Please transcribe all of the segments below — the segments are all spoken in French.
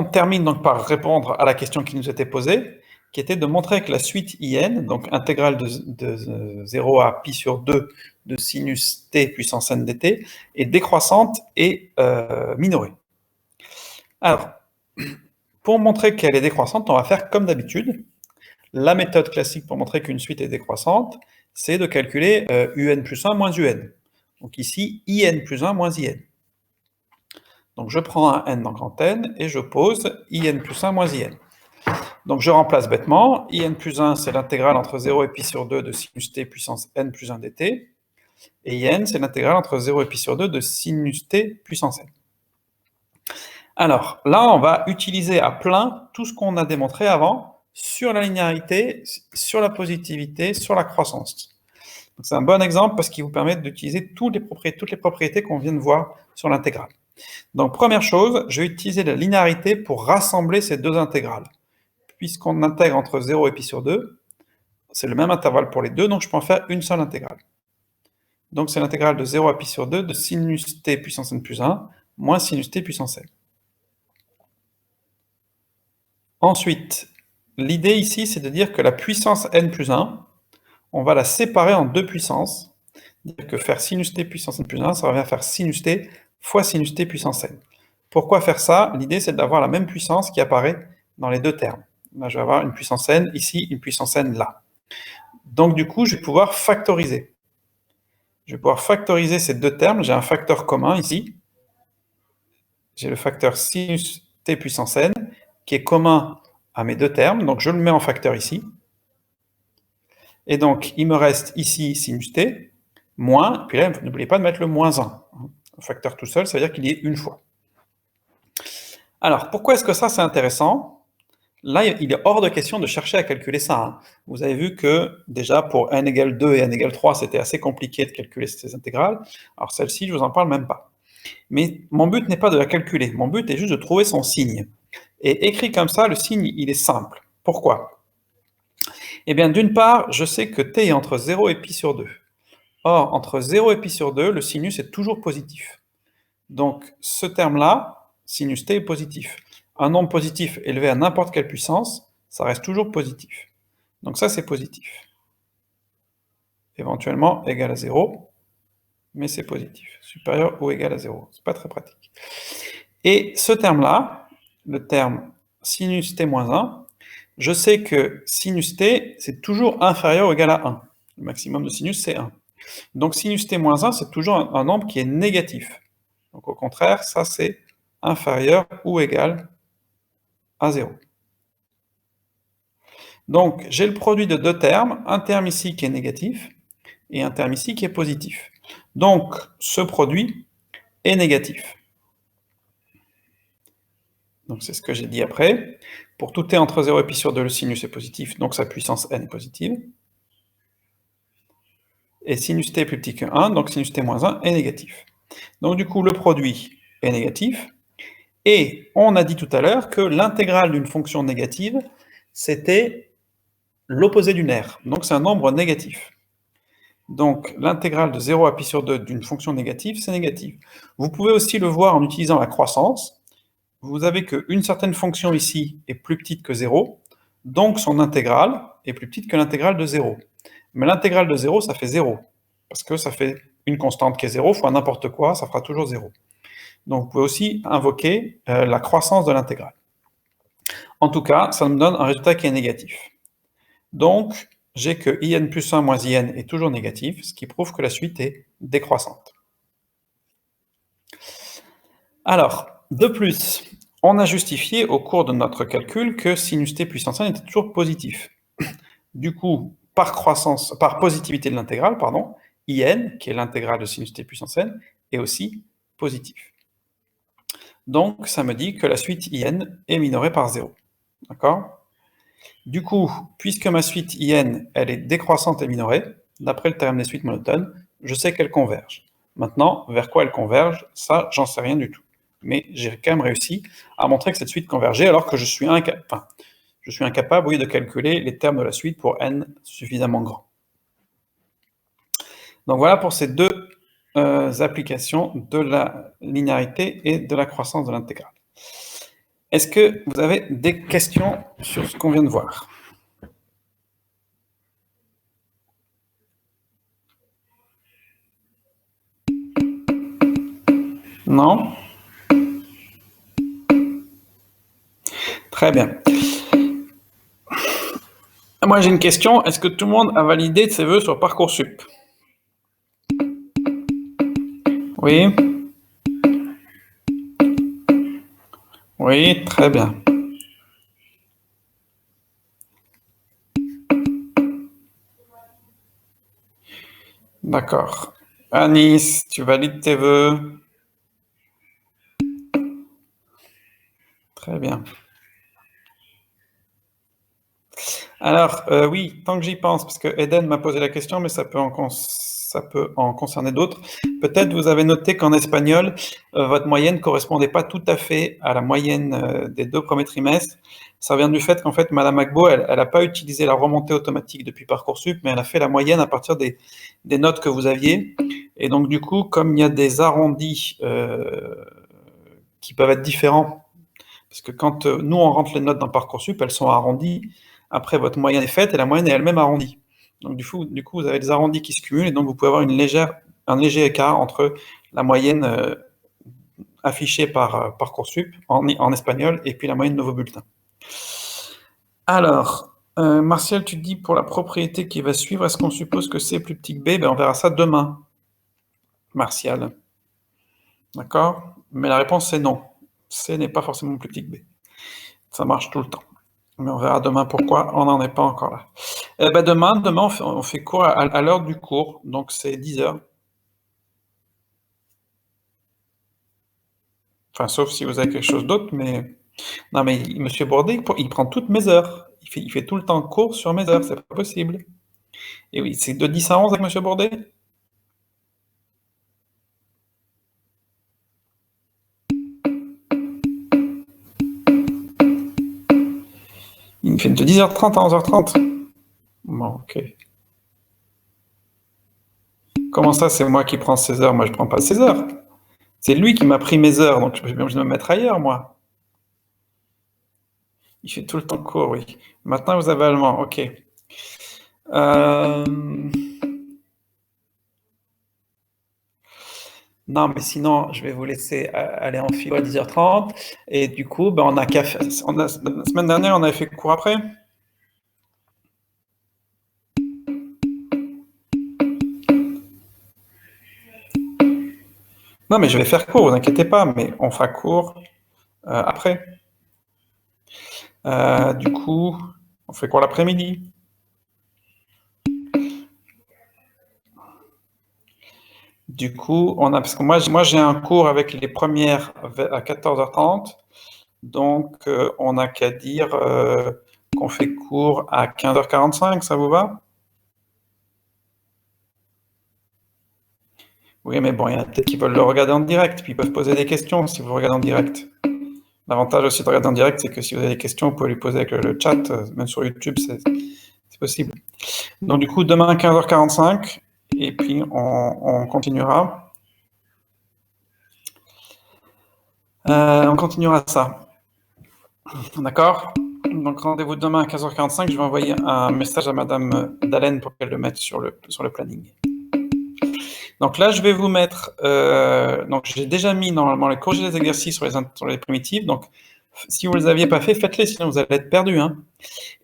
on termine donc par répondre à la question qui nous était posée, qui était de montrer que la suite IN, donc intégrale de 0 à pi sur 2 de sinus t puissance n dt, est décroissante et minorée. Alors, pour montrer qu'elle est décroissante, on va faire comme d'habitude. La méthode classique pour montrer qu'une suite est décroissante, c'est de calculer un plus 1 moins un. Donc ici, in plus 1 moins in. Donc je prends un n dans grand N et je pose in plus 1 moins in. Donc je remplace bêtement, in plus 1 c'est l'intégrale entre 0 et pi sur 2 de sinus t puissance n plus 1 dt, et in c'est l'intégrale entre 0 et pi sur 2 de sinus t puissance n. Alors là on va utiliser à plein tout ce qu'on a démontré avant sur la linéarité, sur la positivité, sur la croissance. C'est un bon exemple parce qu'il vous permet d'utiliser toutes les propriétés qu'on vient de voir sur l'intégrale. Donc première chose, je vais utiliser la linéarité pour rassembler ces deux intégrales. Puisqu'on intègre entre 0 et pi sur 2, c'est le même intervalle pour les deux, donc je peux en faire une seule intégrale. Donc c'est l'intégrale de 0 à pi sur 2 de sinus t puissance n plus 1 moins sinus t puissance n. Ensuite, l'idée ici, c'est de dire que la puissance n plus 1, on va la séparer en deux puissances. C'est-à-dire que faire sinus t puissance n plus 1, ça revient à faire sinus t fois sinus t puissance n. Pourquoi faire ça? L'idée, c'est d'avoir la même puissance qui apparaît dans les deux termes. Là, je vais avoir une puissance n ici, une puissance n là. Donc, du coup, je vais pouvoir factoriser. Je vais pouvoir factoriser ces deux termes. J'ai un facteur commun ici. J'ai le facteur sinus t puissance n qui est commun à mes deux termes. Donc, je le mets en facteur ici. Et donc, il me reste ici sinus t, moins, puis là, n'oubliez pas de mettre le moins 1. Un facteur tout seul, ça veut dire qu'il y est une fois. Alors, pourquoi est-ce que ça, c'est intéressant? Là, il est hors de question de chercher à calculer ça. Vous avez vu que, déjà, pour n égale 2 et n égale 3, c'était assez compliqué de calculer ces intégrales. Alors, celle-ci, je vous en parle même pas. Mais mon but n'est pas de la calculer. Mon but est juste de trouver son signe. Et écrit comme ça, le signe, il est simple. Pourquoi? Eh bien, d'une part, je sais que t est entre 0 et pi sur 2. Or, entre 0 et pi sur 2, le sinus est toujours positif. Donc, ce terme-là, sinus t est positif. Un nombre positif élevé à n'importe quelle puissance, ça reste toujours positif. Donc ça, c'est positif. Éventuellement égal à 0, mais c'est positif. Supérieur ou égal à 0. C'est pas très pratique. Et ce terme-là, le terme sinus t moins 1, je sais que sinus t, c'est toujours inférieur ou égal à 1. Le maximum de sinus, c'est 1. Donc sinus t moins 1, c'est toujours un nombre qui est négatif. Donc au contraire, ça c'est inférieur ou égal à 0. Donc j'ai le produit de deux termes, un terme ici qui est négatif et un terme ici qui est positif. Donc ce produit est négatif. Donc c'est ce que j'ai dit après. Pour tout t entre 0 et pi sur 2, le sinus est positif, donc sa puissance n est positive. Et sinus t est plus petit que 1, donc sinus t moins 1 est négatif. Donc du coup, le produit est négatif. Et on a dit tout à l'heure que l'intégrale d'une fonction négative, c'était l'opposé du nerf. Donc c'est un nombre négatif. Donc l'intégrale de 0 à pi sur 2 d'une fonction négative, c'est négatif. Vous pouvez aussi le voir en utilisant la croissance. Vous avez qu'une certaine fonction ici est plus petite que 0, donc son intégrale est plus petite que l'intégrale de 0. Mais l'intégrale de 0, ça fait 0, parce que ça fait une constante qui est 0 fois n'importe quoi, ça fera toujours 0. Donc vous pouvez aussi invoquer la croissance de l'intégrale. En tout cas, ça me donne un résultat qui est négatif. Donc, j'ai que in plus 1 moins in est toujours négatif, ce qui prouve que la suite est décroissante. Alors, de plus, on a justifié au cours de notre calcul que sinus t puissance n était toujours positif. Du coup, par positivité de l'intégrale, pardon, in, qui est l'intégrale de sinus t puissance n, est aussi positif. Donc, ça me dit que la suite in est minorée par 0. D'accord? Du coup, puisque ma suite in, elle est décroissante et minorée, d'après le théorème des suites monotones, je sais qu'elle converge. Maintenant, vers quoi elle converge, ça, j'en sais rien du tout. Mais j'ai quand même réussi à montrer que cette suite convergeait, alors que je suis incapable, oui, de calculer les termes de la suite pour n suffisamment grand. Donc voilà pour ces deux applications de la linéarité et de la croissance de l'intégrale. Est-ce que vous avez des questions sur ce qu'on vient de voir? Non? Très bien. Moi, j'ai une question. Est-ce que tout le monde a validé ses vœux sur Parcoursup? Oui? Oui, très bien. D'accord. Anis, tu valides tes vœux? Très bien. Alors, oui, tant que j'y pense, parce que Eden m'a posé la question, mais ça peut en concerner d'autres. Peut-être vous avez noté qu'en espagnol, votre moyenne correspondait pas tout à fait à la moyenne des 2 premiers trimestres. Ça vient du fait qu'en fait, Madame Agbo, elle a pas utilisé la remontée automatique depuis Parcoursup, mais elle a fait la moyenne à partir des notes que vous aviez. Et donc, du coup, comme il y a des arrondis qui peuvent être différents, parce que quand nous, on rentre les notes dans Parcoursup, elles sont arrondies. Après, votre moyenne est faite et la moyenne est elle-même arrondie. Donc, du coup, vous avez des arrondis qui se cumulent et donc vous pouvez avoir un léger écart entre la moyenne affichée par Parcoursup en espagnol et puis la moyenne de vos bulletins. Alors, Martial, tu dis pour la propriété qui va suivre, est-ce qu'on suppose que C est plus petit que B? Ben, on verra ça demain, Martial. D'accord? Mais la réponse c'est non. C n'est pas forcément plus petit que B. Ça marche tout le temps. Mais on verra demain pourquoi on n'en est pas encore là. Demain on fait cours à l'heure du cours, donc c'est 10h. Enfin, sauf si vous avez quelque chose d'autre, mais... Non, mais Monsieur Bourdet, il prend toutes mes heures. Il fait tout le temps cours sur mes heures, c'est pas possible. Et oui, c'est de 10 à 11 avec Monsieur Bourdet? Il me fait de 10h30 à 11h30. Bon, ok. Comment ça, c'est moi qui prends ses heures? Moi, je prends pas ses heures. C'est lui qui m'a pris mes heures, donc je suis bien obligé de me mettre ailleurs, moi. Il fait tout le temps cours, oui. Maintenant, vous avez allemand, ok. Non, mais sinon, je vais vous laisser aller en philo à 10h30. Et du coup, ben, la semaine dernière, on avait fait cours après. Non, mais je vais faire cours, vous inquiétez pas, mais on fera cours après. Du coup, on fait cours l'après-midi. Du coup, parce que moi j'ai un cours avec les premières à 14h30, donc on n'a qu'à dire qu'on fait cours à 15h45, ça vous va? Oui, mais bon, il y en a peut-être qui veulent le regarder en direct, puis ils peuvent poser des questions si vous le regardez en direct. L'avantage aussi de regarder en direct, c'est que si vous avez des questions, vous pouvez les poser avec le chat, même sur YouTube, c'est possible. Donc du coup, demain 15h45, et puis on continuera. On continuera ça. D'accord? Donc rendez-vous demain à 15h45, je vais envoyer un message à Madame Dallène pour qu'elle le mette sur le planning. Donc là, je vais vous mettre... donc j'ai déjà mis normalement les corriger les exercices sur les primitives, donc si vous ne les aviez pas fait, faites-les, sinon vous allez être perdus. Hein.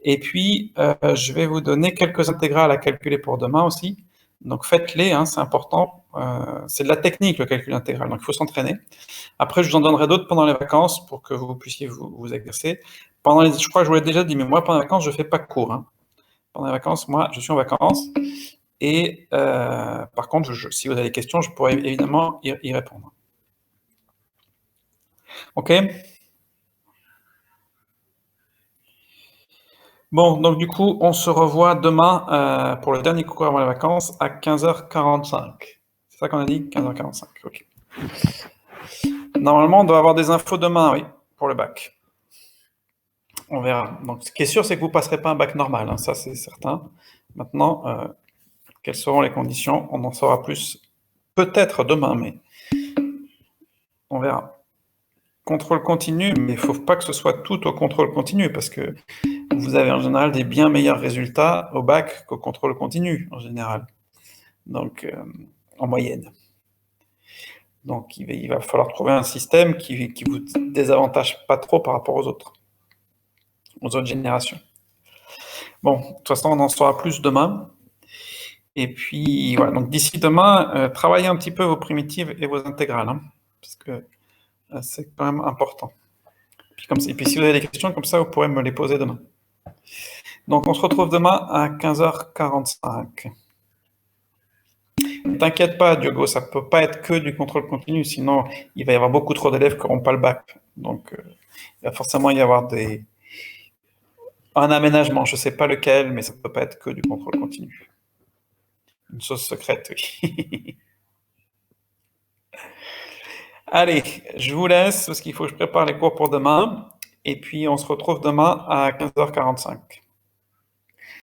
Et puis, je vais vous donner quelques intégrales à calculer pour demain aussi. Donc faites-les, hein, c'est important. C'est de la technique, le calcul intégral, donc il faut s'entraîner. Après, je vous en donnerai d'autres pendant les vacances pour que vous puissiez vous exercer. Je crois que je vous l'ai déjà dit, mais moi, pendant les vacances, je ne fais pas cours. Hein. Pendant les vacances, moi, je suis en vacances. Et par contre, si vous avez des questions, je pourrais évidemment y répondre. OK? Bon, donc du coup, on se revoit demain pour le dernier cours avant les vacances à 15h45. C'est ça qu'on a dit? 15h45, ok. Normalement, on doit avoir des infos demain, oui, pour le bac. On verra. Donc, ce qui est sûr, c'est que vous ne passerez pas un bac normal, hein, ça c'est certain. Maintenant, quelles seront les conditions? On en saura plus peut-être demain, mais on verra. contrôle continu, mais il ne faut pas que ce soit tout au contrôle continu, parce que vous avez en général des bien meilleurs résultats au bac qu'au contrôle continu, en général. Donc, en moyenne. Donc, il va falloir trouver un système qui vous désavantage pas trop par rapport aux autres générations. Bon, de toute façon, on en saura plus demain. Et puis, voilà, donc d'ici demain, travaillez un petit peu vos primitives et vos intégrales, hein, parce que c'est quand même important. Et puis, si vous avez des questions comme ça, vous pourrez me les poser demain. Donc, on se retrouve demain à 15h45. Ne t'inquiète pas, Diogo, ça ne peut pas être que du contrôle continu, sinon il va y avoir beaucoup trop d'élèves qui n'auront pas le bac. Donc, il va forcément y avoir un aménagement, je ne sais pas lequel, mais ça ne peut pas être que du contrôle continu. Une chose secrète, oui. Allez, je vous laisse parce qu'il faut que je prépare les cours pour demain. Et puis, on se retrouve demain à 15h45.